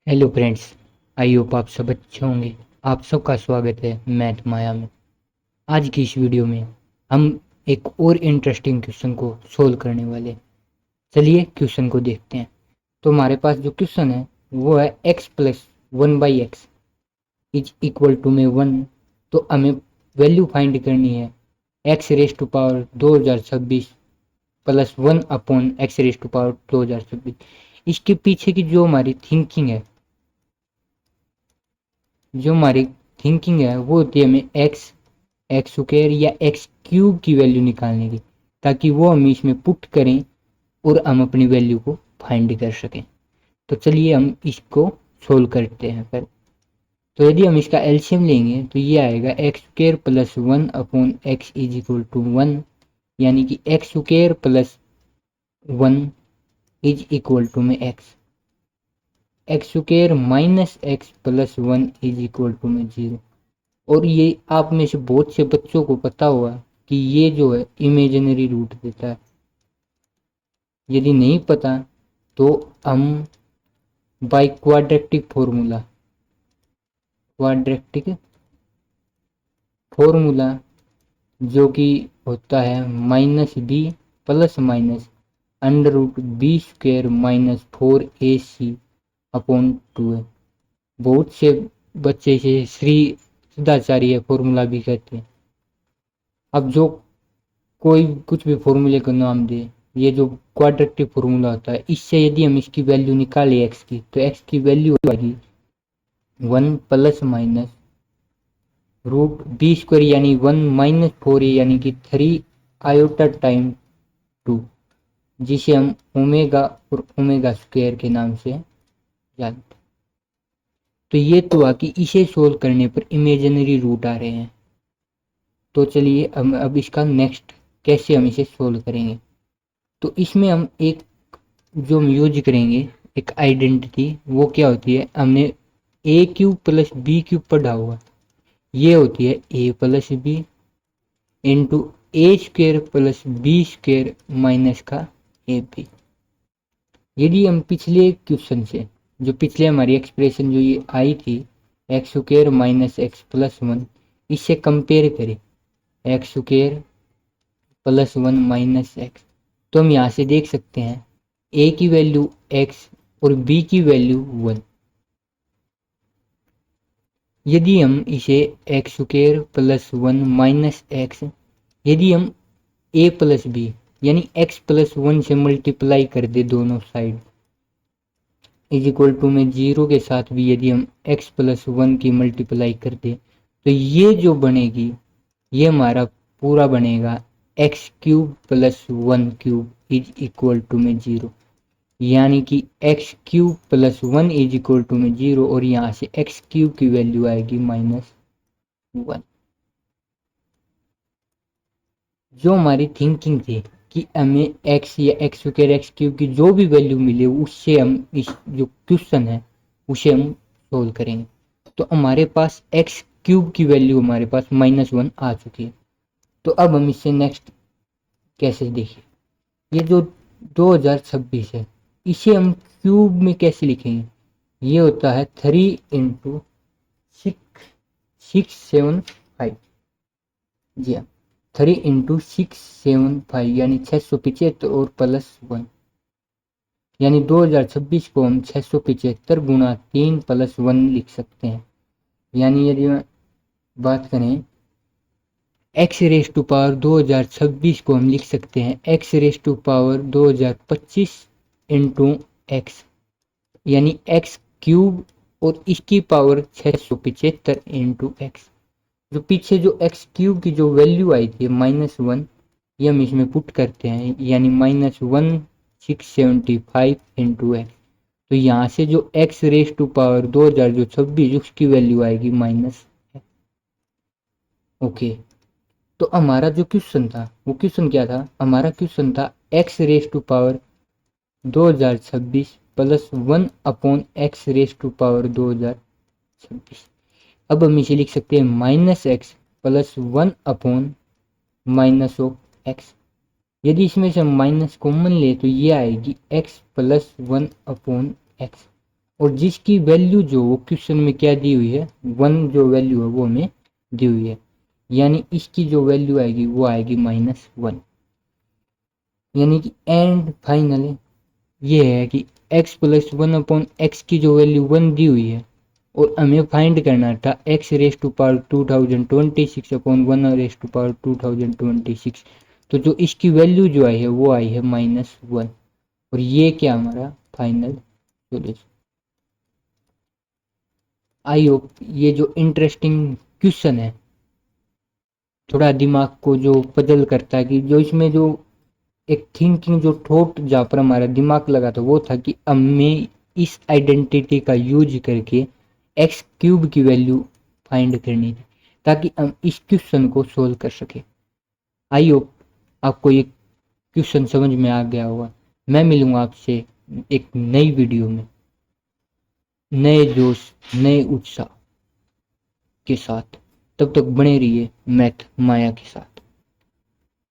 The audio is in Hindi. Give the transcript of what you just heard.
Hello friends. आई होप आप सब अच्छे होंगे। आप सबका स्वागत है मैथ माया में। आज की इस वीडियो में हम एक और इंटरेस्टिंग क्वेश्चन को सोल्व करने वाले हैं। चलिए क्वेश्चन को देखते हैं। तो हमारे पास जो क्वेश्चन है वो है x plus 1/x is equal to में 1। तो हमें वैल्यू फाइंड करनी है x raise to power 2026 plus 1 upon x raise to power 2026। इसके पीछे की जो हमारी थिंकिंग है, वो होती है हमें एक्स स्क्वायर या एक्स क्यूब की वैल्यू निकालने की, ताकि वो हम इसमें पुट करें और हम अपनी वैल्यू को फाइंड कर सकें। तो चलिए हम इसको सोल्व करते हैं फिर। तो यदि हम इसका एलसीएम लेंगे तो ये आएगा X square plus 1 upon X is equal to 1, यानी कि X square plus 1 is equal to में X square minus X plus 1 is equal to में 0। और ये आप में से बहुत से बच्चों को पता होगा कि ये जो है इमेजिनरी रूट देता है। यदि नहीं पता तो हम बाय क्वाड्रेटिक फॉर्मूला जो कि होता है minus B plus minus under root B square minus 4ac upon 2 है। बहुत से बच्चे इसे श्री सिद्धाचार्य फॉर्मूला भी कहते हैं। अब जो कोई कुछ भी फॉर्मूले का नाम दे, ये जो क्वाड्रेटिक फॉर्मूला होता है, इससे यदि हम इसकी वैल्यू निकालें एक्स की, तो एक्स की वैल्यू होगी 1 plus minus root B square यानी 1 माइनस 4 यानी कि 3 आयोटा टाइम 2, जिसे हम ओमेगा और ओमेगा स्क्वायर के नाम से जानते हैं। तो ये तो हुआ कि इसे सोल्व करने पर इमेजिनरी रूट आ रहे हैं। तो चलिए हम अब इसका नेक्स्ट कैसे हम इसे सोल्व करेंगे। तो इसमें हम एक जो हम यूज करेंगे एक आइडेंटिटी, वो क्या होती है, हमने A cube plus B cube पढ़ा हुआ, ये होती है A plus B into A square plus B square minus का ए बी। यदि हम पिछले क्वेश्चन से, जो पिछले हमारी एक्सप्रेशन जो ये आई थी x square minus X plus 1, इससे कंपेयर करें x square plus 1 minus x, तो हम यहाँ से देख सकते हैं ए की वैल्यू एक्स और बी की वैल्यू 1। यदि हम इसे x square plus 1 minus x, यदि हम ए प्लस बी यानी एक्स प्लस 1 से मल्टीप्लाई कर दे दोनों साइड इज इक्वल टू में 0 के साथ भी यदि हम एक्स प्लस 1 की मल्टीप्लाई कर दे, तो ये जो बनेगी ये हमारा पूरा बनेगा X cube plus 1 cube is equal to में 0, यानी कि X cube plus 1 is equal to में 0, और यहाँ से एक्स क्यूब की वैल्यू आएगी -1। जो हमारी थिंकिंग थी कि हमें एक्स या एक्स स्क्वायर एक्स क्यूब की जो भी वैल्यू मिले उससे हम इस जो क्वेश्चन है उसे हम सोल्व करेंगे। तो हमारे पास एक्स क्यूब की वैल्यू हमारे पास -1 आ चुकी है। तो अब हम इससे नेक्स्ट कैसे देखिए, ये जो 2026 है इसे हम क्यूब में कैसे लिखेंगे। ये होता है 3 इंटू 675। जी हाँ, 3 इंटू 675 यानी 675 और प्लस 1, यानी 2026 को हम 675 गुणा 3 प्लस 1 लिख सकते हैं। यानी यदि बात करें एक्स रेस टू पावर 2026 को हम लिख सकते हैं X raise to power 2025 into X, यानी एक्स क्यूब और इसकी पावर 675 इंटू एक्स। जो पीछे जो एक्स क्यूब की जो वैल्यू आई थी -1, ये हम इसमें पुट करते हैं, यानी -1675 इंटू एक्स। तो यहाँ से जो एक्स रेस टू पावर 2026 उसकी वैल्यू आएगी माइनस। ओके, तो हमारा जो क्वेश्चन था वो क्वेश्चन क्या था, हमारा क्वेश्चन था X raise to power 2026 plus 1 upon X raise to power 2026। अब हम इसे लिख सकते हैं minus X plus 1 upon minus of X. यदि इसमें से हम माइनस कॉमन ले तो ये आएगी एक्स प्लस 1 अपॉन एक्स। और जिसकी वैल्यू जो वो क्वेश्चन में क्या दी हुई है, 1 जो वैल्यू है वो हमें दी हुई है, यानी इसकी जो वैल्यू आएगी वो आएगी -1। यानी कि एंड फाइनल ये है कि x प्लस 1/x की जो वैल्यू 1 दी हुई है और हमें फाइंड करना था x raise to power 2026 upon 1 raise to power 2026। तो जो इसकी वैल्यू जो आई है वो आई है -1, और ये क्या हमारा फाइनल सोल्यूशन। आई होप ये जो इंटरेस्टिंग क्वेश्चन है थोड़ा दिमाग को जो पजल करता है, कि जो इसमें जो एक थिंकिंग जो थॉट जहाँ पर हमारा दिमाग लगा था वो था कि हमें इस आइडेंटिटी का यूज करके एक्स क्यूब की वैल्यू फाइंड करनी थी ताकि हम इस क्वेश्चन को सोल्व कर सके। आई होप आपको ये क्वेश्चन समझ में आ गया होगा। मैं मिलूंगा आपसे एक नई वीडियो में नए जोश नए उत्साह के साथ। तब तक बने रहिए मैथ माया के साथ।